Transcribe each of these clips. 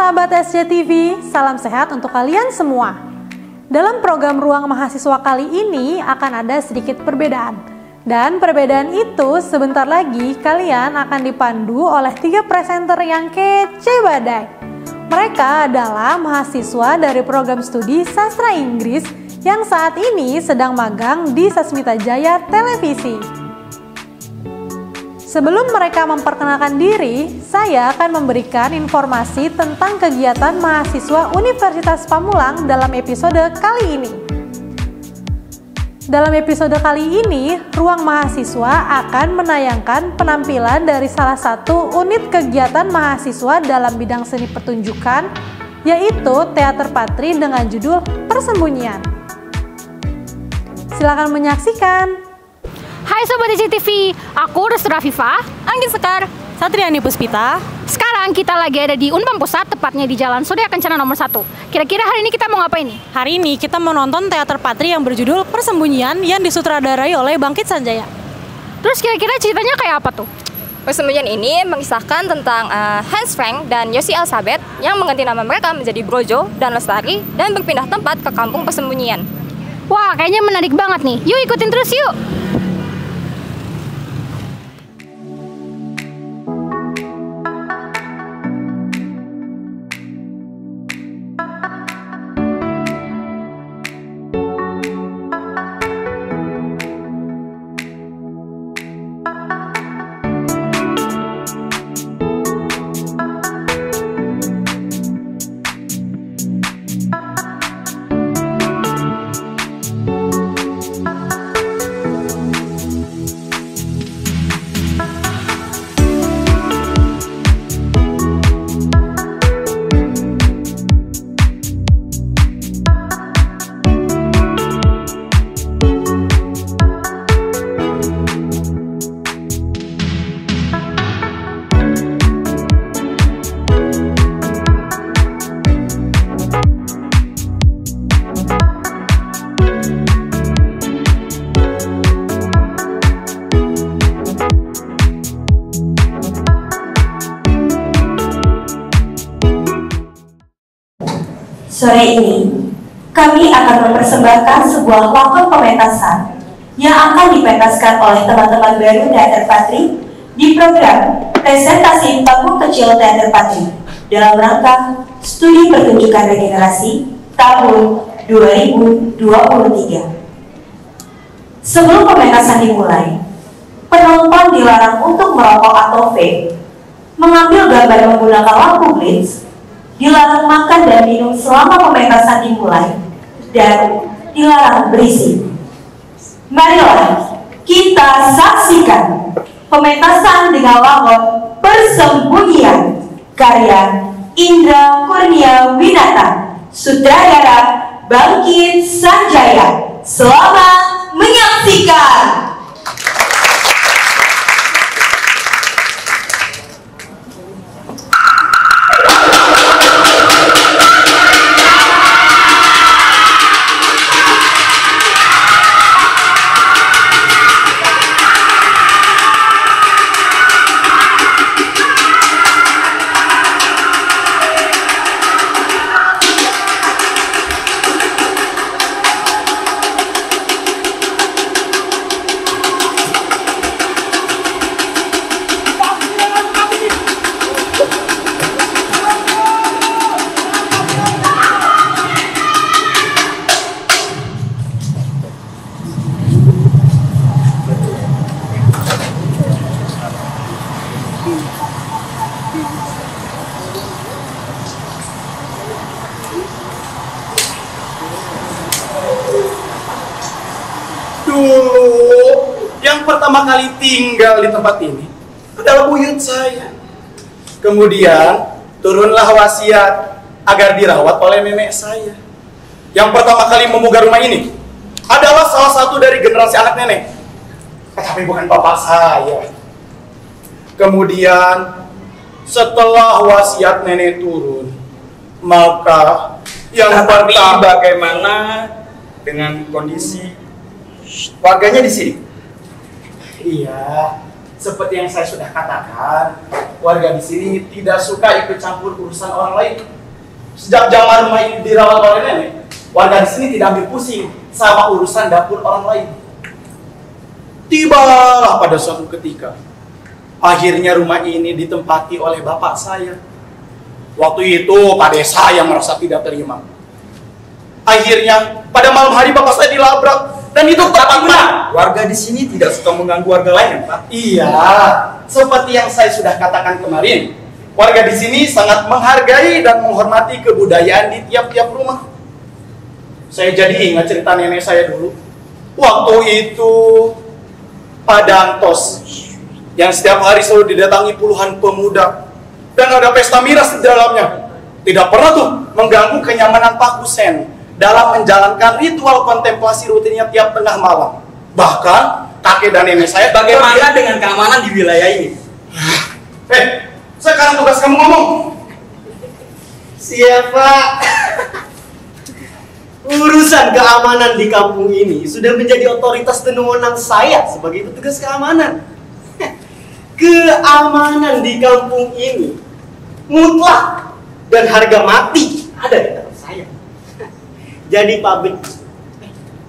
sahabat SCTV, salam sehat untuk kalian semua. Dalam program Ruang Mahasiswa kali ini akan ada sedikit perbedaan. Dan perbedaan itu sebentar lagi kalian akan dipandu oleh 3 presenter yang kece badai. Mereka adalah mahasiswa dari program studi Sastra Inggris yang saat ini sedang magang di Sasmita Jaya Televisi. Sebelum mereka memperkenalkan diri, saya akan memberikan informasi tentang kegiatan mahasiswa Universitas Pamulang dalam episode kali ini. Dalam episode kali ini, Ruang Mahasiswa akan menayangkan penampilan dari salah satu unit kegiatan mahasiswa dalam bidang seni pertunjukan, yaitu Teater Patri dengan judul Persembunyian. Silakan menyaksikan. Hai Sobat SCTV, aku Restu Rafifa, Angin Sekar, Satriani Puspita. Sekarang kita lagi ada di Unpam Pusat, tepatnya di Jalan Surya Kencana nomor 1. Kira-kira hari ini kita mau ngapain nih? Hari ini kita mau nonton Teater Patri yang berjudul Persembunyian yang disutradarai oleh Bangkit Sanjaya. Terus kira-kira ceritanya kayak apa tuh? Persembunyian ini mengisahkan tentang Hans Frank dan Yosi Elizabeth yang mengganti nama mereka menjadi Brojo dan Lestari dan berpindah tempat ke kampung persembunyian. Wah, kayaknya menarik banget nih. Yuk ikutin terus yuk! Sore ini, kami akan mempersembahkan sebuah lakon pementasan yang akan dipentaskan oleh teman-teman baru Teater Patri di program Presentasi Panggung Kecil Teater Patri dalam rangka Studi Pertunjukan Regenerasi tahun 2023. Sebelum pementasan dimulai, penonton dilarang untuk merokok atau vape, mengambil gambar menggunakan lampu blitz, dilarang makan dan minum selama pementasan dimulai, dan dilarang berisik. Marilah kita saksikan pementasan dengan lakon Persembunyian karya Indra Kurnia Winata, sutradara Bangkit Sanjaya. Selamat menyaksikan. Dulu, yang pertama kali tinggal di tempat ini adalah buyut saya. Kemudian, turunlah wasiat agar dirawat oleh nenek saya. Yang pertama kali memugar rumah ini adalah salah satu dari generasi anak nenek. Tapi bukan bapak saya. Kemudian, setelah wasiat nenek turun, maka yang pertama bagaimana dengan kondisi warganya di sini? Iya, seperti yang saya sudah katakan, warga di sini tidak suka ikut campur urusan orang lain. Sejak zaman rumah ini dirawat oleh nenek, warga di sini tidak ambil pusing sama urusan dapur orang lain. Tibalah pada suatu ketika, akhirnya rumah ini ditempati oleh bapak saya. Waktu itu Pak Desa yang merasa tidak terima. Akhirnya pada malam hari bapak saya dilabrak, dan itu tepat benar. Warga di sini tidak suka mengganggu warga lain, Pak. Iya, seperti yang saya sudah katakan kemarin, warga di sini sangat menghargai dan menghormati kebudayaan di tiap-tiap rumah. Saya jadi ingat cerita nenek saya dulu. Waktu itu Pak Dantos yang setiap hari selalu didatangi puluhan pemuda dan ada pesta miras di dalamnya. Tidak pernah tuh mengganggu kenyamanan Pak Kusen dalam menjalankan ritual kontemplasi rutinnya tiap tengah malam. Bahkan kakek dan nenek saya. Bagaimana dengan keamanan di wilayah ini? Sekarang tugas kamu ngomong. Siapa? Urusan keamanan di kampung ini sudah menjadi otoritas dan wewenang saya sebagai petugas keamanan. Keamanan di kampung ini mutlak dan harga mati ada di tangan saya. Jadi Pak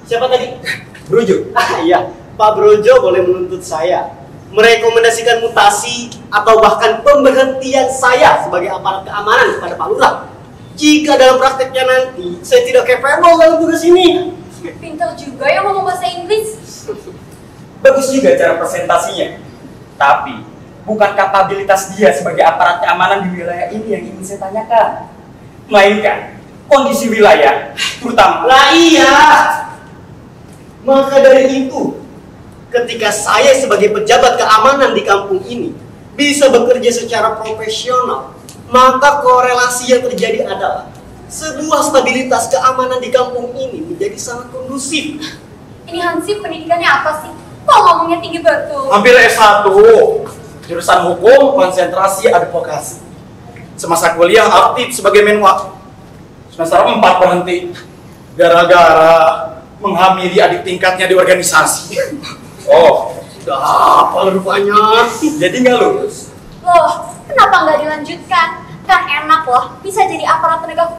siapa tadi? Brojo. Iya, Pak Brojo boleh menuntut saya, merekomendasikan mutasi atau bahkan pemberhentian saya sebagai aparat keamanan kepada Pak Lurah. Jika dalam prakteknya nanti saya tidak capable dalam tugas ini. Pintar juga ya ngomong bahasa Inggris. Bagus juga cara presentasinya. Tapi, bukan kapabilitas dia sebagai aparat keamanan di wilayah ini yang ingin saya tanyakan. Melainkan, kondisi wilayah, terutama. Lah iya. Maka dari itu, ketika saya sebagai pejabat keamanan di kampung ini bisa bekerja secara profesional, maka korelasi yang terjadi adalah sebuah stabilitas keamanan di kampung ini menjadi sangat kondusif. Ini Hansip pendidikannya apa sih? Kok ngomongnya tinggi betul? Hampir S1, jurusan hukum, konsentrasi advokasi. Semasa kuliah aktif sebagai menwa. Semester 4 berhenti gara-gara menghamili adik tingkatnya di organisasi. Oh, Sudah hafal rupanya. jadi nggak lulus? Loh, kenapa nggak dilanjutkan? Kan enak loh, bisa jadi aparat penegak.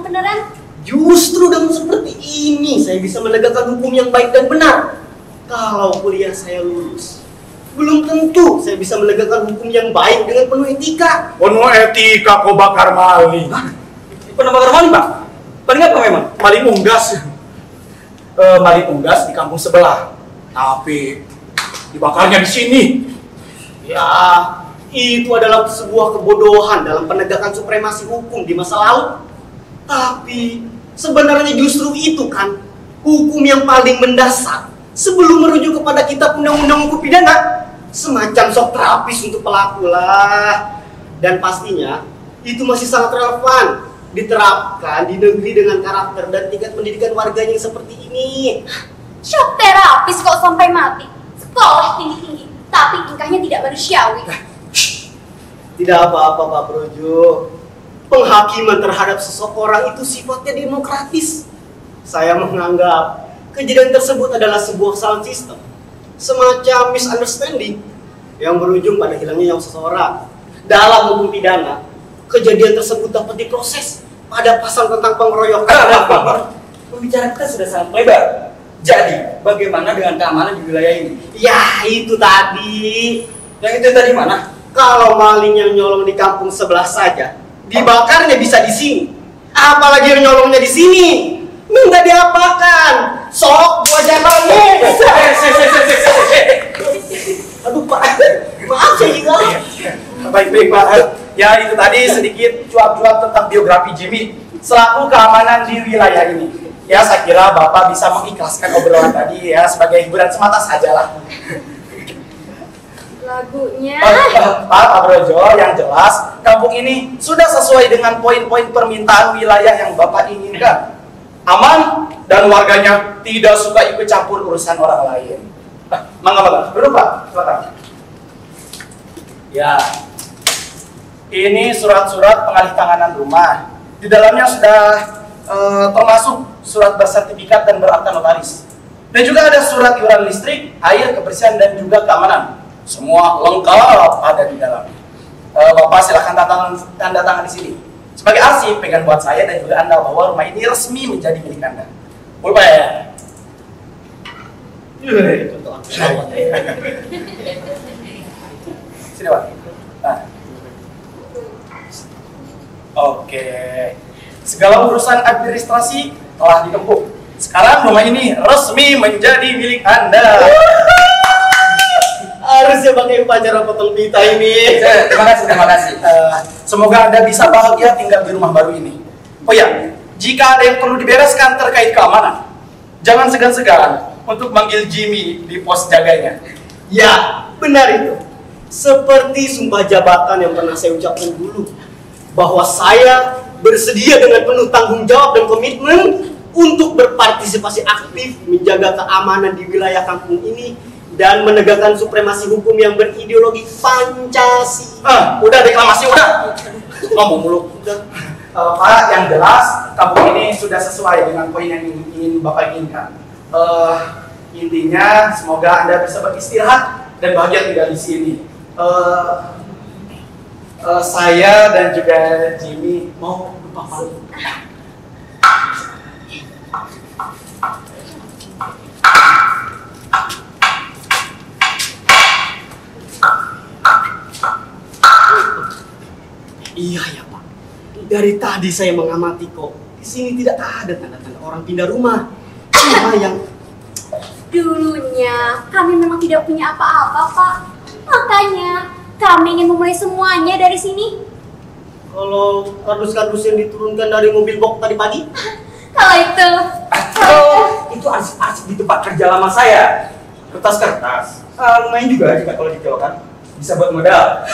Beneran? Justru dengan seperti ini saya bisa menegakkan hukum yang baik dan benar. Kalau kuliah saya lulus, belum tentu saya bisa menegakkan hukum yang baik dengan penuh etika. Penuh etika kok bakar maling. Pernah bakar maling, Pak? Paling apa memang? Maling unggas. Maling unggas di kampung sebelah. Tapi dibakarnya di sini. Ya, itu adalah sebuah kebodohan dalam penegakan supremasi hukum di masa lalu. Tapi Sebenarnya justru itu kan hukum yang paling mendasar sebelum merujuk kepada kitab undang-undang hukum pidana. Semacam sok terapis untuk pelaku lah. Dan pastinya itu masih sangat relevan diterapkan di negeri dengan karakter dan tingkat pendidikan warganya yang seperti ini. Shock terapis kok sampai mati. Sekolah tinggi-tinggi, tapi tingkahnya tidak manusiawi. Tidak apa-apa Pak Brojo. Penghakiman terhadap seseorang itu sifatnya demokratis. Saya menganggap kejadian tersebut adalah sebuah sound system, semacam misunderstanding yang berujung pada hilangnya nyawa seseorang. Dalam hukum pidana, kejadian tersebut dapat diproses pada pasal tentang pengeroyokan. Pembicaraan kita sudah sangat lebar. Jadi, bagaimana dengan keamanan di wilayah ini? Ya, itu tadi. Yang itu tadi mana? Kalau maling yang nyolong di kampung sebelah saja, dibakarnya bisa di sini. Apalagi yang nyolongnya di sini. Minta diapakan? Sok gua jabanin. Aduh Pak, maaf saya juga. Baik Pak. Ya itu tadi sedikit cuap-cuap tentang biografi Jimmy selaku keamanan di wilayah ini. Ya saya kira Bapak bisa mengikhlaskan obrolan tadi ya sebagai hiburan semata sajalah. Lagunya. Pak Brojo, yang jelas kampung ini sudah sesuai dengan poin-poin permintaan wilayah yang Bapak inginkan. Aman dan warganya tidak suka ikut campur urusan orang lain. Mangga, duduk Pak, silakan. Ya, ini surat-surat pengalihtanganan rumah. Di dalamnya sudah termasuk surat bersertifikat dan berakta notaris. Dan juga ada surat iuran listrik, air, kebersihan dan juga keamanan. Semua lengkap ada di dalamnya. Bapak silahkan tanda tangan di sini. Sebagai arsip, pegang buat saya dan juga Anda bahwa rumah ini resmi menjadi milik Anda. Boleh Pak ya? Sini Pak. Nah. Oke. Segala urusan administrasi telah ditempuh. Sekarang rumah ini resmi menjadi milik Anda. Harusnya pakai upacara potong pita ini. Terima kasih. Semoga Anda bisa bahagia tinggal di rumah baru ini. Oh ya, jika ada yang perlu dibereskan terkait keamanan, jangan segan-segan untuk manggil Jimmy di pos jaganya. Ya, benar itu. Seperti sumpah jabatan yang pernah saya ucapkan dulu, bahwa saya bersedia dengan penuh tanggung jawab dan komitmen untuk berpartisipasi aktif menjaga keamanan di wilayah kampung ini dan menegakkan supremasi hukum yang berideologi Pancasila. Udah deklamasi udah. Ngomong mulu. Pak, yang jelas kampung ini sudah sesuai dengan poin yang ingin Bapak inginkan. Intinya semoga Anda bisa beristirahat dan bahagia tinggal di sini. Saya dan juga Jimmy mau lupa malu. Iya ya Pak. Dari tadi saya mengamati kok. Di sini tidak ada tanda-tanda orang pindah rumah. Cuma yang Dulunya kami memang tidak punya apa-apa, Pak. Makanya kami ingin memulai semuanya dari sini. kalau kardus-kardus yang diturunkan dari mobil box tadi pagi. Kalau itu. Itu arsip-arsip di tempat kerja lama saya. Kertas-kertas. Lumayan juga jika kalau dikelokan bisa buat modal.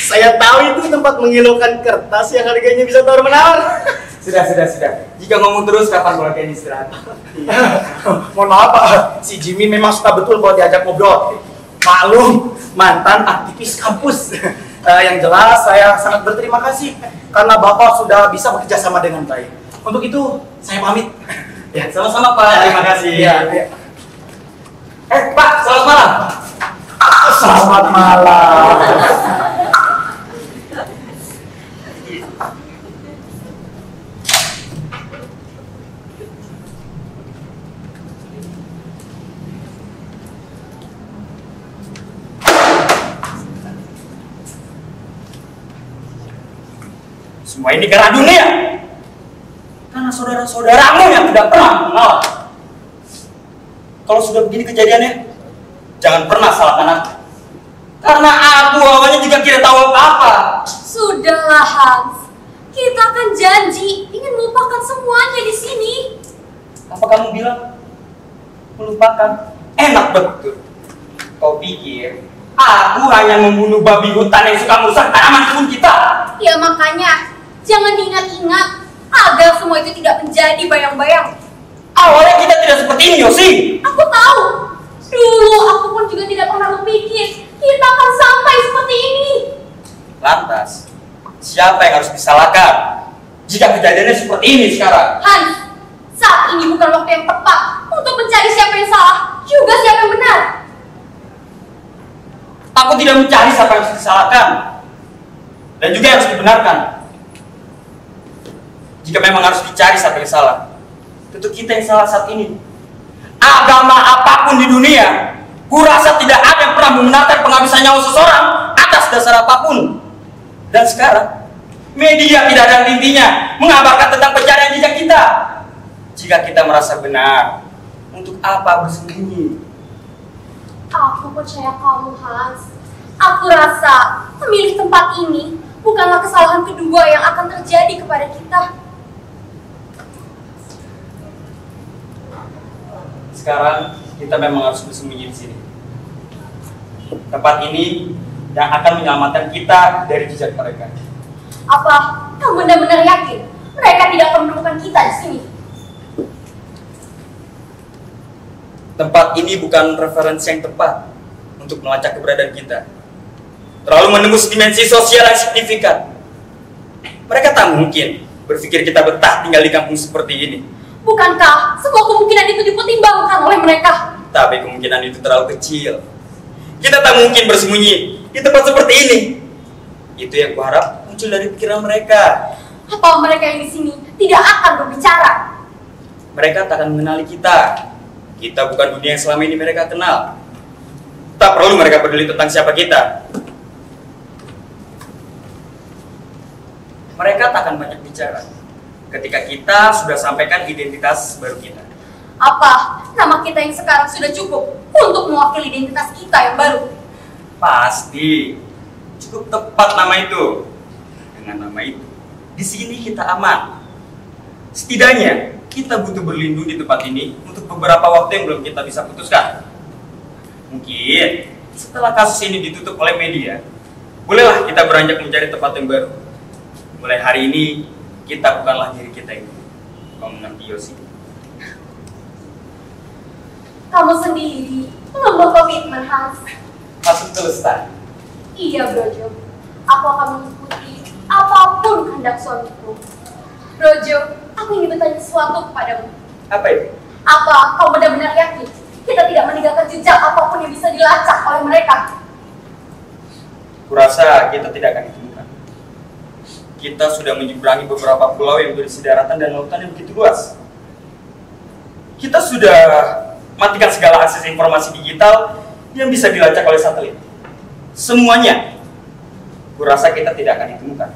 Saya tahu itu tempat menghilangkan kertas yang harganya bisa tawar-menawar. Sudah. Jika ngomong terus, kapan keluarga ini istirahat? Mohon maaf Pak, si Jimmy memang suka betul kalau diajak ngobrol. Maklum, mantan aktivis kampus. Yang jelas saya sangat berterima kasih karena Bapak sudah bisa bekerja sama dengan baik. Untuk itu, saya pamit. Ya, sama-sama Pak. Terima kasih. Ya. Pak, selamat malam. Selamat malam. Semua ini gara dunia. Karena saudara-saudaramu yang tidak pernah mengalah. Kalau sudah begini kejadiannya, jangan pernah salahkan aku. Karena aku awalnya juga tidak tahu apa-apa. Sudahlah Hans, Kita akan janji ingin melupakan semuanya di sini. Apa kamu bilang? Melupakan? Enak betul. Kau pikir aku hanya membunuh babi hutan yang suka merusak tanaman kebun kita? Ya makanya, jangan diingat-ingat agar semua itu tidak menjadi bayang-bayang. Awalnya kita tidak seperti ini, Yosi. Aku tahu. Dulu aku pun juga tidak pernah berpikir kita akan sampai seperti ini. Lantas, siapa yang harus disalahkan jika kejadiannya seperti ini sekarang? Hans, saat ini bukan waktu yang tepat untuk mencari siapa yang salah, juga siapa yang benar. Aku tidak mencari siapa yang harus disalahkan dan juga yang harus dibenarkan. Jika memang harus dicari siapa yang salah, tentu kita yang salah saat ini. Agama apapun di dunia, kurasa tidak ada yang pernah membenarkan penghabisan nyawa seseorang atas dasar apapun. Dan sekarang, media tidak ada intinya mengabarkan tentang pencarian jejak kita. Jika kita merasa benar, untuk apa bersembunyi? Aku percaya kamu, Hans. Aku rasa memilih tempat ini bukanlah kesalahan kedua yang akan terjadi kepada kita. Sekarang kita memang harus bersembunyi di sini. Tempat ini yang akan menyelamatkan kita dari jejak mereka. Apa kamu benar-benar yakin mereka tidak akan menemukan kita di sini? Tempat ini bukan referensi yang tepat untuk melacak keberadaan kita. Terlalu menembus dimensi sosial yang signifikan. Mereka tak mungkin berpikir kita betah tinggal di kampung seperti ini. Bukankah semua kemungkinan itu dipertimbangkan oleh mereka? Tapi kemungkinan itu terlalu kecil. Kita tak mungkin bersembunyi di tempat seperti ini. Itu yang kuharap muncul dari pikiran mereka. Apa mereka yang di sini tidak akan berbicara? Mereka tak akan mengenali kita. Kita bukan dunia yang selama ini mereka kenal. Tak perlu mereka peduli tentang siapa kita. Mereka tak akan banyak bicara ketika kita sudah sampaikan identitas baru kita. Apa nama kita yang sekarang sudah cukup untuk mewakili identitas kita yang baru? Pasti cukup tepat nama itu. Dengan nama itu, di sini kita aman. Setidaknya kita butuh berlindung di tempat ini untuk beberapa waktu yang belum kita bisa putuskan. Mungkin setelah kasus ini ditutup oleh media, bolehlah kita beranjak mencari tempat yang baru. Mulai hari ini kita bukanlah diri kita ini. Kau mengerti, Yosi? Kamu sendiri belum berkomitmen, Hans. Maksud Lestari? Iya, Brojo. Aku akan mengikuti apapun kehendak suamiku. Brojo, aku ingin bertanya sesuatu kepadamu. Apa itu? Apa kau benar-benar yakin kita tidak meninggalkan jejak apapun yang bisa dilacak oleh mereka? Kurasa kita tidak akan ditemukan. Kita sudah menyeberangi beberapa pulau yang berisi daratan dan lautan yang begitu luas. Kita sudah matikan segala akses informasi digital yang bisa dilacak oleh satelit. Semuanya, kurasa kita tidak akan ditemukan.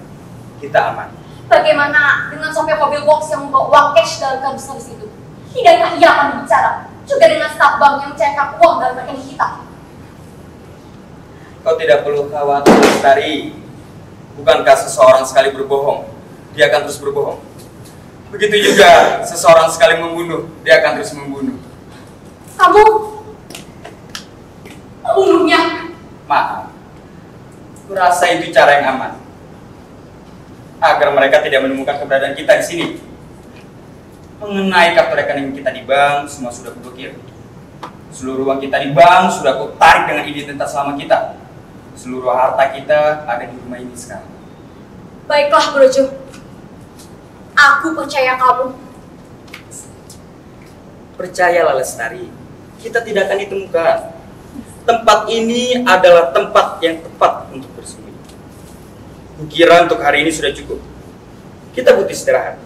Kita aman. Bagaimana dengan sopir mobil box yang membawa uang cash dalam kardus habis itu? Tidakkah ia akan berbicara? Juga dengan staf bank yang mencairkan uang dalam rekening kita? Kau tidak perlu khawatir, Lestari. Bukankah seseorang sekali berbohong, dia akan terus berbohong? Begitu juga seseorang sekali membunuh, dia akan terus membunuh. Kamu membunuhnya? Maaf, kurasa itu cara yang aman agar mereka tidak menemukan keberadaan kita di sini. Mengenai kartu rekening kita di bank, semua sudah kublokir. Seluruh uang kita di bank sudah aku tarik dengan identitas lama kita. Seluruh harta kita ada di rumah ini sekarang. Baiklah, Brojo. Aku percaya kamu. Percayalah, Lestari, kita tidak akan ditemukan. Tempat ini adalah tempat yang tepat untuk bersembunyi. Kukira untuk hari ini sudah cukup. Kita butuh istirahat.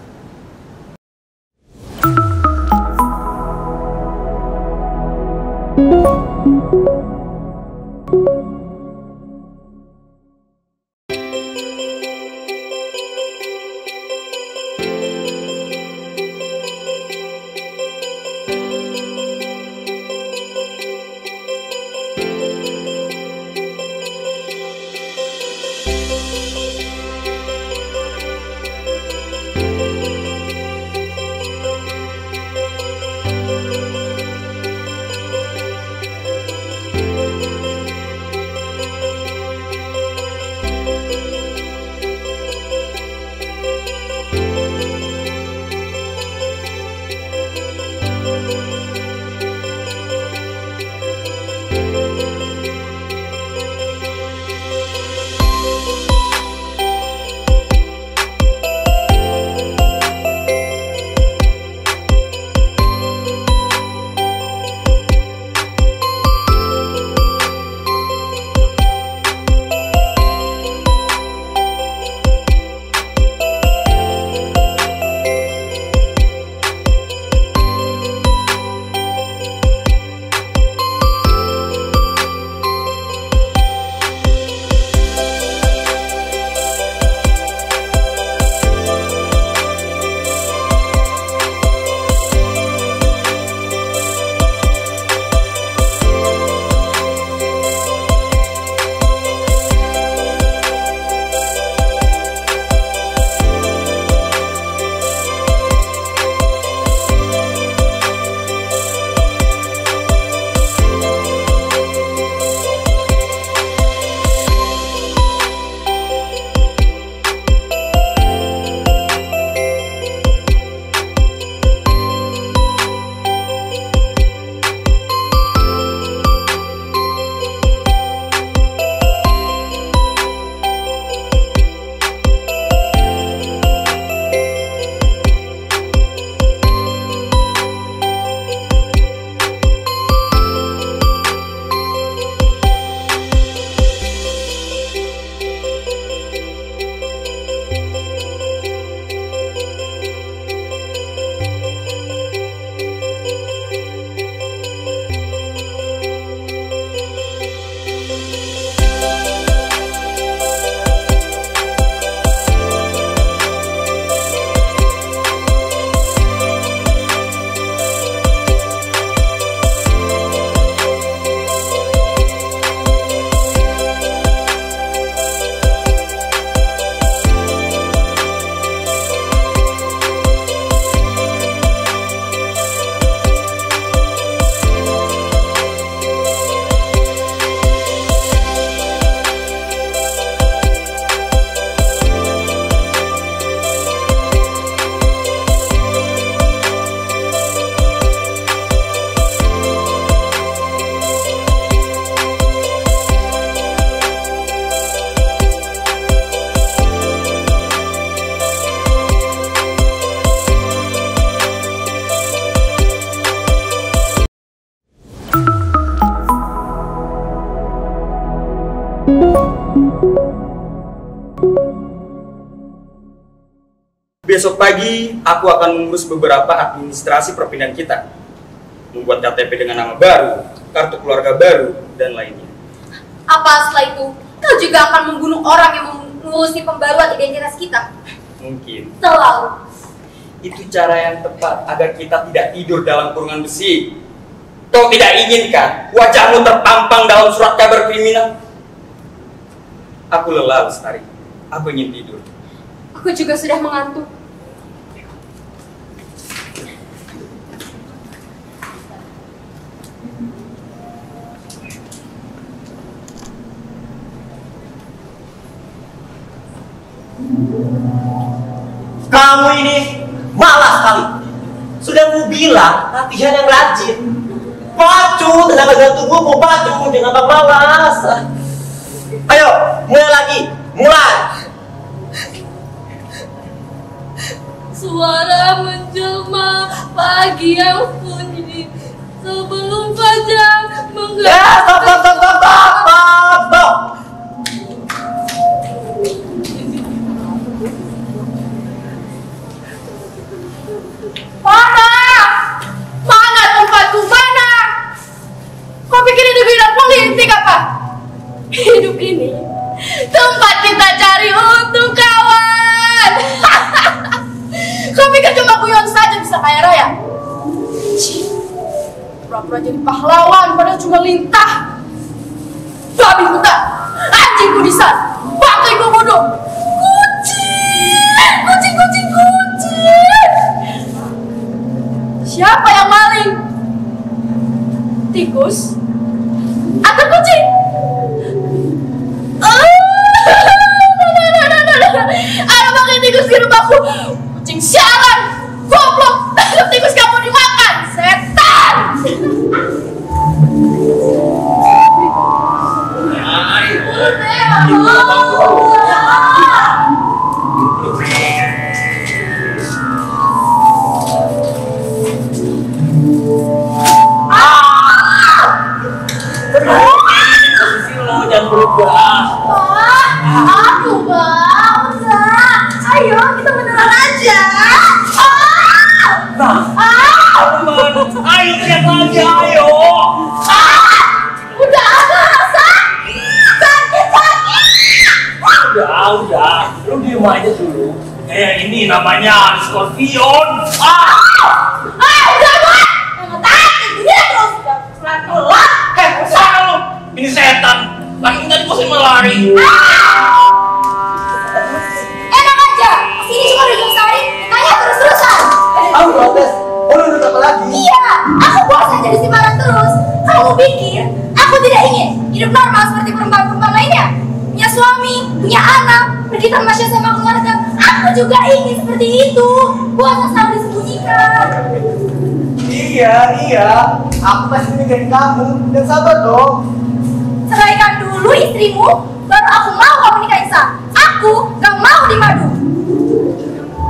Besok pagi aku akan mengurus beberapa administrasi perpindahan kita, membuat KTP dengan nama baru, kartu keluarga baru, dan lainnya. Apa setelah itu kau juga akan membunuh orang yang mengurusi pembaruan identitas kita? Mungkin. Terlalu. Itu cara yang tepat agar kita tidak tidur dalam kurungan besi. Kau tidak inginkan wajahmu terpampang dalam surat kabar kriminal? Aku lelah, Lestari. Aku ingin tidur. Aku juga sudah mengantuk. Kamu ini malas sekali. Sudah ku bilang latihan yang rajin. Pacu tenaga jantungmu, pacu jangan malas. Ayo, mulai lagi. Mulai. Suara menjelma pagi yang sunyi sebelum fajar menggelar. Stop. Mana tempatku, mana? Kau pikir ini bidang politik apa? Hidup ini tempat kita cari untuk kawan. Kau pikir cuma guyon saja bisa kaya raya? Pura-pura jadi pahlawan padahal cuma lintah. Babi buta, anjing kudisan, bangkai komodo, kucing. Siapa yang maling? Tikus atau kucing? Ada pakai tikus di rumahku. Kucing sialan, goblok, tangkap tikus kamu dimakan, setan. Jangan berubah. Aku bang, ayo kita beneran aja. Teman, ayo lihat lagi, ayo. Udah ada sakit. Udah, lu diem aja dulu. Ini namanya Scorpion. Udah bang, yang takut dia terus pelan-pelan. Salah lu, ini setan. Lagi tadi pusing melari. Enak aja, sini cuma duduk sehari, tanya terus-terusan. Aku protes. Lu duduk apa lagi? Iya, aku bosan jadi simpanan terus. Kamu pikir aku tidak ingin hidup normal seperti perempuan-perempuan lainnya? Punya suami, punya anak, pergi tamasya sama keluarga. Aku juga ingin seperti itu. Bosan selalu disembunyikan. Iya. Aku pasti mikirin kamu. Dan sabar dong. Ceraikan dulu istrimu, baru aku mau kamu nikahin Sa. Aku gak mau dimadu.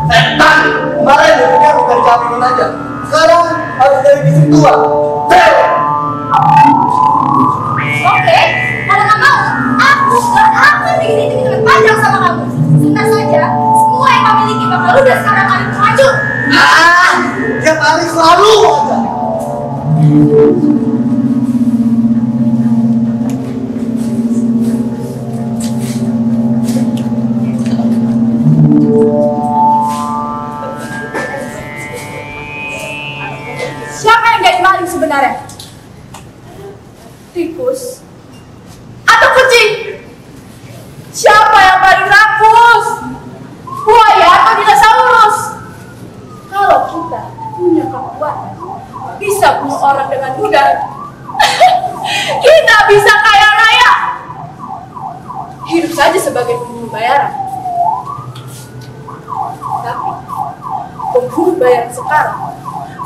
Setan! Kemarin dia aku dari kawinin aja. Sekarang harus dari istri tua. Oke, kalau gak mau, aku gak akan bikin hitung-hitungan panjang sama kamu. Sebentar saja, semua yang kamu miliki bakal ludes karena kalian hancur. Tiap hari selalu aja. Siapa yang jadi maling sebenarnya? Tikus atau kucing? Siapa yang paling rakus? Buaya atau dinosaurus? Kalau kita punya kekuatan bisa bunuh orang dengan mudah, kita bisa kaya raya. Hidup saja sebagai pembunuh bayaran. Tapi pembunuh bayaran sekarang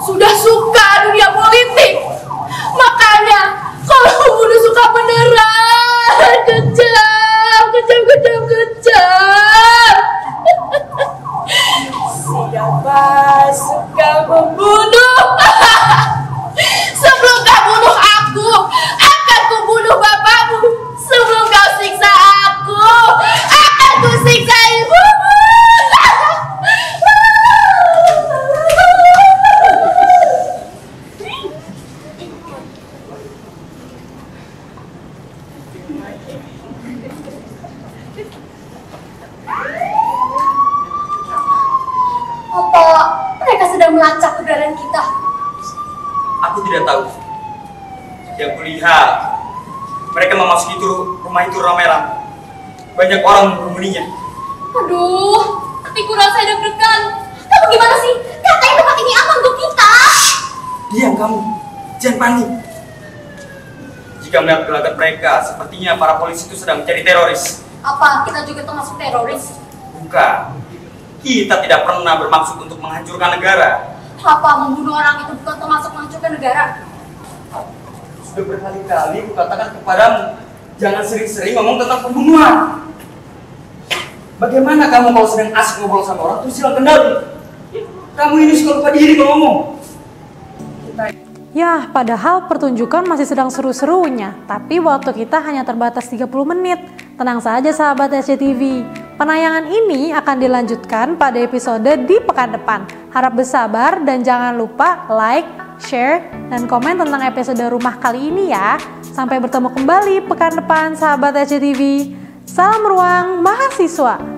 sudah suka dunia politik. Makanya kalau pembunuh suka beneran, kejam. Siapa suka membunuh? Sebelum kau bunuh aku, akan kubunuh bapakmu. Sebelum kau siksa aku, akan kusiksa ibumu. Apa mereka sedang melacak keberadaan kita? Aku tidak tahu. Yang kulihat, mereka memasuki rumah itu ramai-ramai. Banyak orang menghubunginya. Aduh, hatiku rasa deg-degan. Kamu gimana sih? Katanya tempat ini aman untuk kita. Diam kamu, jangan panik. Jika melihat gelagat mereka, sepertinya para polisi itu sedang mencari teroris. Apa kita juga termasuk teroris? Bukan. Kita tidak pernah bermaksud untuk menghancurkan negara. Apa membunuh orang itu bukan termasuk menghancurkan negara? Sudah berkali-kali kukatakan kepadamu, jangan sering-sering ngomong tentang pembunuhan. Bagaimana kamu kalau sedang asik ngobrol sama orang terus hilang kendali? Kamu ini suka lupa diri kalau ngomong. Yah, padahal pertunjukan masih sedang seru-serunya, tapi waktu kita hanya terbatas 30 menit. Tenang saja sahabat SCTV, penayangan ini akan dilanjutkan pada episode di pekan depan. Harap bersabar dan jangan lupa like, share, dan komen tentang episode rumah kali ini ya. Sampai bertemu kembali pekan depan sahabat SCTV. Salam ruang mahasiswa.